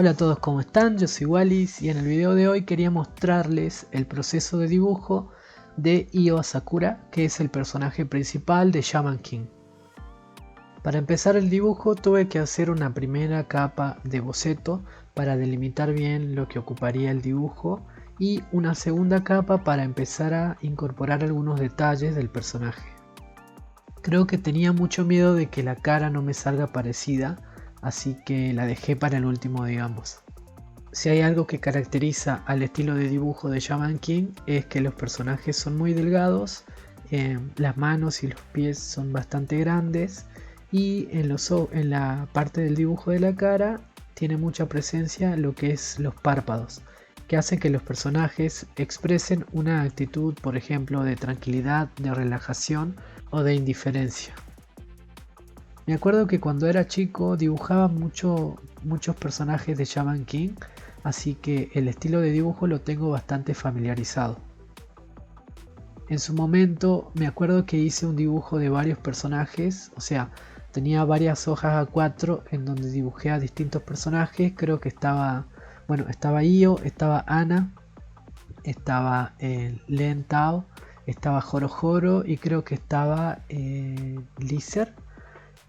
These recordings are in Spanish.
Hola a todos, ¿cómo están? Yo soy Wallis y en el video de hoy quería mostrarles el proceso de dibujo de Io Asakura, que es el personaje principal de Shaman King. Para empezar el dibujo tuve que hacer una primera capa de boceto para delimitar bien lo que ocuparía el dibujo y una segunda capa para empezar a incorporar algunos detalles del personaje. Creo que tenía mucho miedo de que la cara no me salga parecida, así que la dejé para el último, digamos. Si hay algo que caracteriza al estilo de dibujo de Shaman King es que los personajes son muy delgados, las manos y los pies son bastante grandes y en la parte del dibujo de la cara tiene mucha presencia lo que es los párpados, que hacen que los personajes expresen una actitud, por ejemplo, de tranquilidad, de relajación o de indiferencia. Me acuerdo que cuando era chico dibujaba muchos personajes de Shaman King, así que el estilo de dibujo lo tengo bastante familiarizado. En su momento me acuerdo que hice un dibujo de varios personajes, o sea, tenía varias hojas A4 en donde dibujé a distintos personajes. Creo que estaba Io, estaba Ana, estaba Len Tao, estaba Joro Joro y creo que estaba Lizer,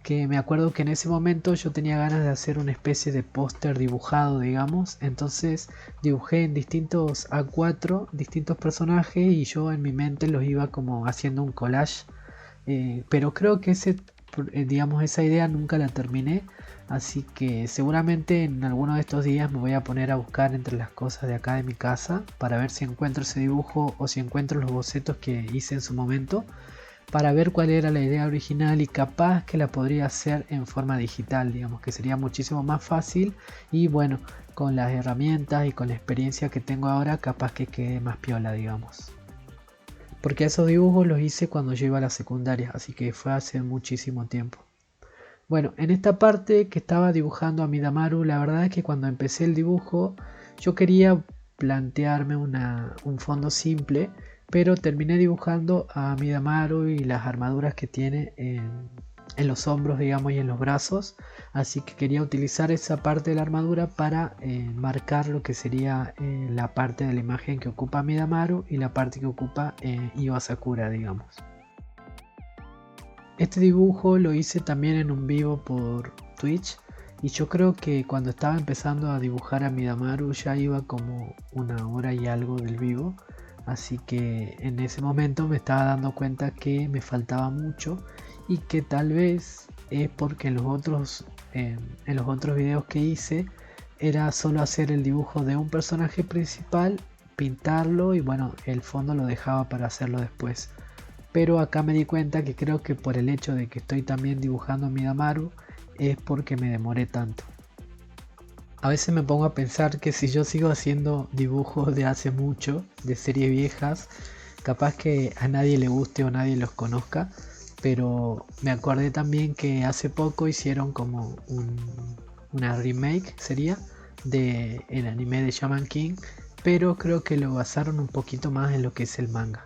que me acuerdo que en ese momento yo tenía ganas de hacer una especie de póster dibujado, digamos. Entonces dibujé en distintos A4 distintos personajes y yo en mi mente los iba como haciendo un collage. Pero creo que digamos, esa idea nunca la terminé. Así que seguramente en alguno de estos días me voy a poner a buscar entre las cosas de acá de mi casa para ver si encuentro ese dibujo o si encuentro los bocetos que hice en su momento, para ver cuál era la idea original y capaz que la podría hacer en forma digital, digamos que sería muchísimo más fácil y bueno, con las herramientas y con la experiencia que tengo ahora capaz que quede más piola, digamos. Porque esos dibujos los hice cuando yo iba a la secundaria, así que fue hace muchísimo tiempo. Bueno, en esta parte que estaba dibujando a Midamaru, la verdad es que cuando empecé el dibujo yo quería plantearme un fondo simple, pero terminé dibujando a Midamaru y las armaduras que tiene en los hombros, digamos, y en los brazos. Así que quería utilizar esa parte de la armadura para marcar lo que sería la parte de la imagen que ocupa Midamaru y la parte que ocupa Io Asakura, digamos. Este dibujo lo hice también en un vivo por Twitch y yo creo que cuando estaba empezando a dibujar a Midamaru ya iba como una hora y algo del vivo, así que en ese momento me estaba dando cuenta que me faltaba mucho y que tal vez es porque en los otros videos que hice era solo hacer el dibujo de un personaje principal, pintarlo y bueno, el fondo lo dejaba para hacerlo después. Pero acá me di cuenta que creo que por el hecho de que estoy también dibujando a Midamaru es porque me demoré tanto. A veces me pongo a pensar que si yo sigo haciendo dibujos de hace mucho, de series viejas, capaz que a nadie le guste o nadie los conozca, pero me acordé también que hace poco hicieron como una remake, sería, de el anime de Shaman King, pero creo que lo basaron un poquito más en lo que es el manga.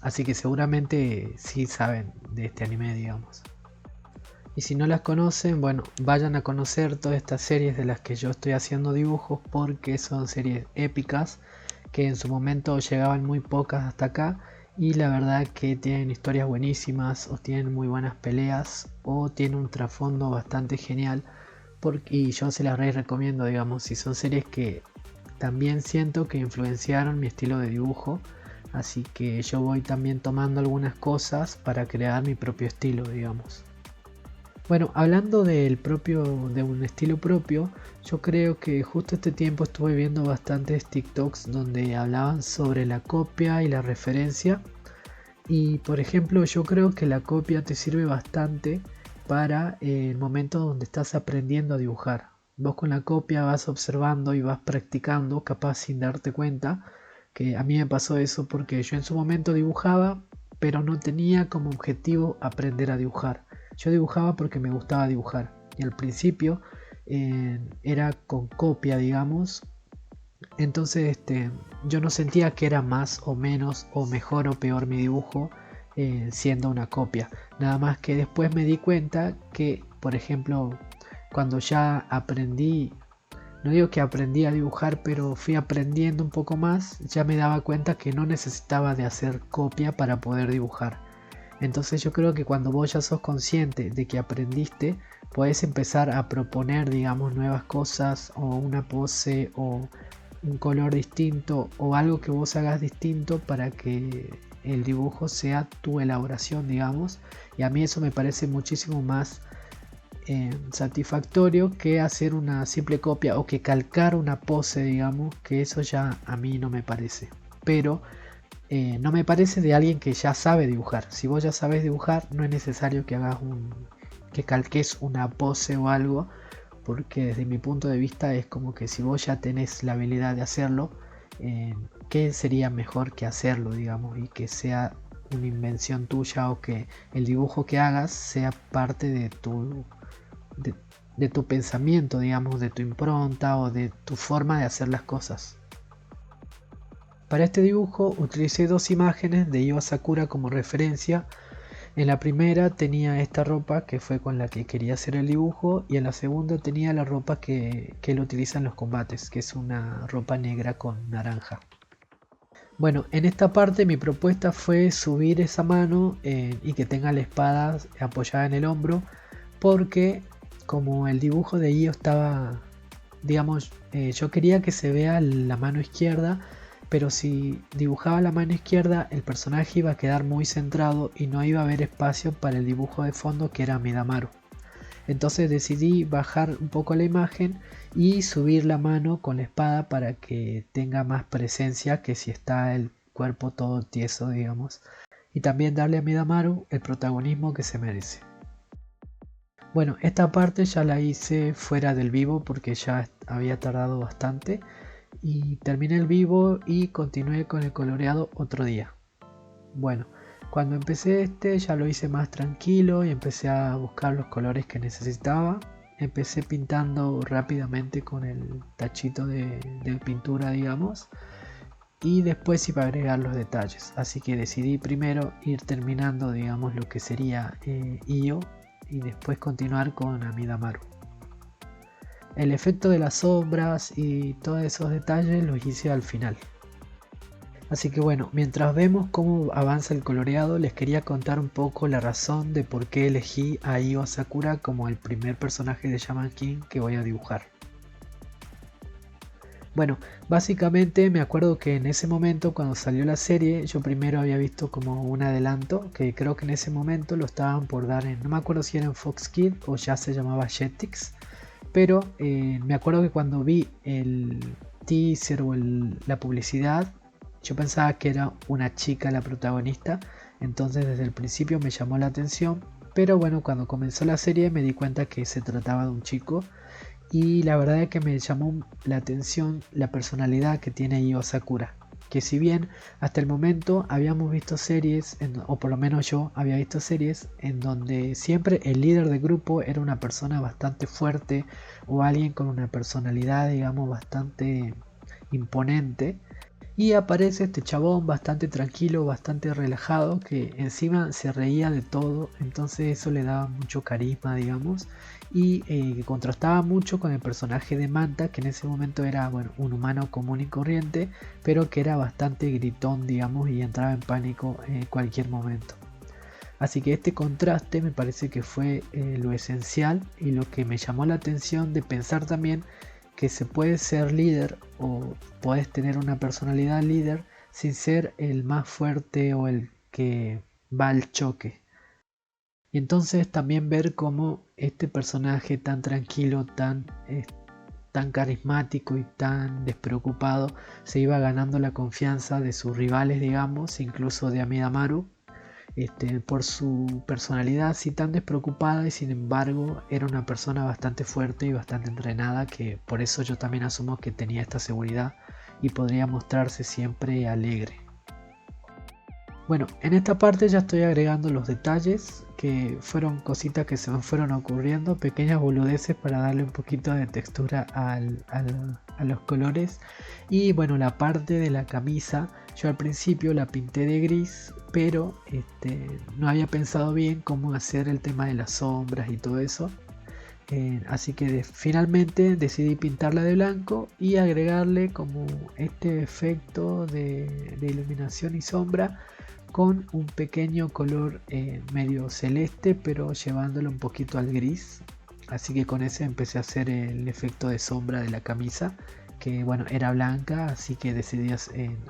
Así que seguramente sí saben de este anime, digamos. Y si no las conocen, bueno, vayan a conocer todas estas series de las que yo estoy haciendo dibujos, porque son series épicas que en su momento llegaban muy pocas hasta acá y la verdad que tienen historias buenísimas o tienen muy buenas peleas o tienen un trasfondo bastante genial, y yo se las recomiendo, digamos, si son series que también siento que influenciaron mi estilo de dibujo. Así que yo voy también tomando algunas cosas para crear mi propio estilo, digamos. Bueno, hablando de un estilo propio, yo creo que justo este tiempo estuve viendo bastantes TikToks donde hablaban sobre la copia y la referencia. Y por ejemplo, yo creo que la copia te sirve bastante para el momento donde estás aprendiendo a dibujar. Vos con la copia vas observando y vas practicando, capaz sin darte cuenta, que a mí me pasó eso porque yo en su momento dibujaba, pero no tenía como objetivo aprender a dibujar. Yo dibujaba porque me gustaba dibujar y al principio era con copia, digamos. Entonces yo no sentía que era más o menos o mejor o peor mi dibujo siendo una copia. Nada más que después me di cuenta que, por ejemplo, cuando ya aprendí, no digo que aprendí a dibujar, pero fui aprendiendo un poco más, ya me daba cuenta que no necesitaba de hacer copia para poder dibujar. Entonces yo creo que cuando vos ya sos consciente de que aprendiste, podés empezar a proponer, digamos, nuevas cosas o una pose o un color distinto o algo que vos hagas distinto para que el dibujo sea tu elaboración, digamos. Y a mí eso me parece muchísimo más satisfactorio que hacer una simple copia o que calcar una pose, digamos, que eso ya a mí no me parece. Pero no me parece de alguien que ya sabe dibujar. Si vos ya sabes dibujar, no es necesario que hagas que calques una pose o algo, porque desde mi punto de vista es como que si vos ya tenés la habilidad de hacerlo, ¿qué sería mejor que hacerlo, digamos, y que sea una invención tuya o que el dibujo que hagas sea parte de tu pensamiento, digamos, de tu impronta o de tu forma de hacer las cosas? Para este dibujo utilicé dos imágenes de Io Asakura como referencia. En la primera tenía esta ropa que fue con la que quería hacer el dibujo, y en la segunda tenía la ropa que él utiliza en los combates, que es una ropa negra con naranja. Bueno, en esta parte mi propuesta fue subir esa mano y que tenga la espada apoyada en el hombro, porque como el dibujo de Io estaba, digamos, yo quería que se vea la mano izquierda, pero si dibujaba la mano izquierda el personaje iba a quedar muy centrado y no iba a haber espacio para el dibujo de fondo, que era Midamaru. Entonces decidí bajar un poco la imagen y subir la mano con la espada para que tenga más presencia que si está el cuerpo todo tieso, digamos, y también darle a Midamaru el protagonismo que se merece. Bueno, esta parte ya la hice fuera del vivo porque ya había tardado bastante, y terminé el vivo y continué con el coloreado otro día. Bueno, cuando empecé ya lo hice más tranquilo y empecé a buscar los colores que necesitaba. Empecé pintando rápidamente con el tachito de pintura, digamos, y después iba a agregar los detalles. Así que decidí primero ir terminando, digamos, lo que sería Io, y después continuar con Midamaru. El efecto de las sombras y todos esos detalles los hice al final. Así que bueno, mientras vemos cómo avanza el coloreado, les quería contar un poco la razón de por qué elegí a Io Asakura como el primer personaje de Shaman King que voy a dibujar. Bueno, básicamente me acuerdo que en ese momento, cuando salió la serie, yo primero había visto como un adelanto, que creo que en ese momento lo estaban por dar no me acuerdo si era en Fox Kids o ya se llamaba Jetix, pero me acuerdo que cuando vi el teaser o la publicidad, yo pensaba que era una chica la protagonista, entonces desde el principio me llamó la atención, pero bueno, cuando comenzó la serie me di cuenta que se trataba de un chico. Y la verdad es que me llamó la atención la personalidad que tiene Io Asakura, que si bien hasta el momento habíamos visto series, o por lo menos yo había visto series, en donde siempre el líder de grupo era una persona bastante fuerte o alguien con una personalidad, digamos, bastante imponente, y aparece este chabón bastante tranquilo, bastante relajado, que encima se reía de todo, entonces eso le daba mucho carisma, digamos, y que contrastaba mucho con el personaje de Manta, que en ese momento era, bueno, un humano común y corriente, pero que era bastante gritón, digamos, y entraba en pánico en cualquier momento. Así que este contraste me parece que fue lo esencial y lo que me llamó la atención de pensar también que se puede ser líder o puedes tener una personalidad líder sin ser el más fuerte o el que va al choque. Y entonces también ver cómo este personaje tan tranquilo, tan carismático y tan despreocupado se iba ganando la confianza de sus rivales, digamos, incluso de Midamaru, por su personalidad así tan despreocupada, y sin embargo era una persona bastante fuerte y bastante entrenada, que por eso yo también asumo que tenía esta seguridad y podría mostrarse siempre alegre. Bueno, en esta parte ya estoy agregando los detalles, que fueron cositas que se me fueron ocurriendo, pequeñas boludeces para darle un poquito de textura a los colores. Y bueno, la parte de la camisa, yo al principio la pinté de gris, pero no había pensado bien cómo hacer el tema de las sombras y todo eso. Así que finalmente decidí pintarla de blanco y agregarle como este efecto de iluminación y sombra con un pequeño color medio celeste, pero llevándolo un poquito al gris. Así que con ese empecé a hacer el efecto de sombra de la camisa, que bueno, era blanca, así que decidí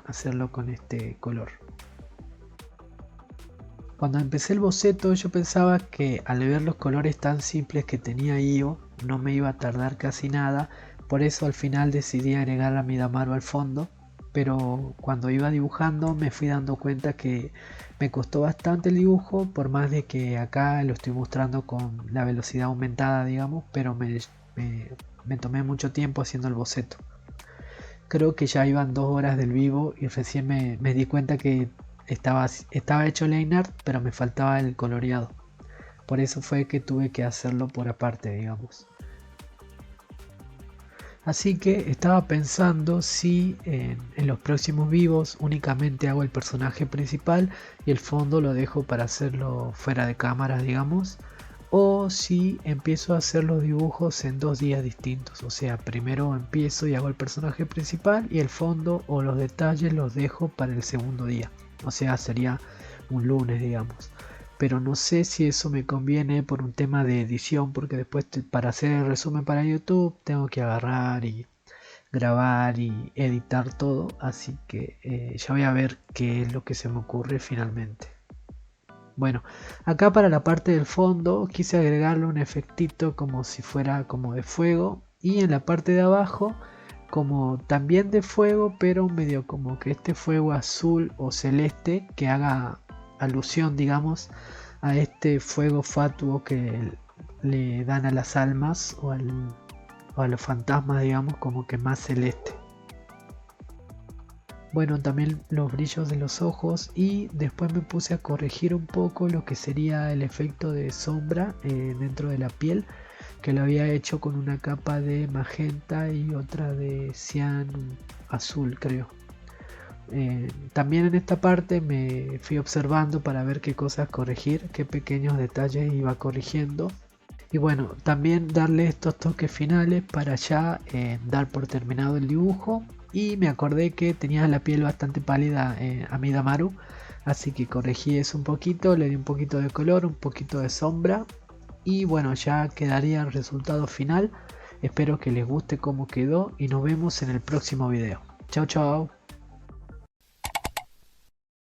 hacerlo con este color. Cuando empecé el boceto yo pensaba que al ver los colores tan simples que tenía Io no me iba a tardar casi nada, por eso al final decidí agregar a Midamaru al fondo, pero cuando iba dibujando me fui dando cuenta que me costó bastante el dibujo, por más de que acá lo estoy mostrando con la velocidad aumentada, digamos, pero me tomé mucho tiempo haciendo el boceto. Creo que ya iban 2 horas del vivo y recién me di cuenta que estaba hecho el line art, pero me faltaba el coloreado. Por eso fue que tuve que hacerlo por aparte, digamos. Así que estaba pensando si en los próximos vivos únicamente hago el personaje principal y el fondo lo dejo para hacerlo fuera de cámara, digamos. O si empiezo a hacer los dibujos en 2 días distintos. O sea, primero empiezo y hago el personaje principal y el fondo o los detalles los dejo para el segundo día. O sea, sería un lunes, digamos. Pero no sé si eso me conviene por un tema de edición, porque después para hacer el resumen para YouTube tengo que agarrar y grabar y editar todo. Así que ya voy a ver qué es lo que se me ocurre finalmente. Bueno, acá para la parte del fondo quise agregarle un efectito como si fuera como de fuego, y en la parte de abajo como también de fuego, pero medio como que este fuego azul o celeste que haga alusión, digamos, a este fuego fatuo que le dan a las almas o a los fantasmas, digamos, como que más celeste. Bueno, también los brillos de los ojos, y después me puse a corregir un poco lo que sería el efecto de sombra dentro de la piel, que lo había hecho con una capa de magenta y otra de cian azul, creo. También en esta parte me fui observando para ver qué cosas corregir, qué pequeños detalles iba corrigiendo. Y bueno, también darle estos toques finales para ya dar por terminado el dibujo. Y me acordé que tenía la piel bastante pálida a Midamaru, así que corregí eso un poquito, le di un poquito de color, un poquito de sombra. Y bueno, ya quedaría el resultado final. Espero que les guste cómo quedó y nos vemos en el próximo video. Chao, chao.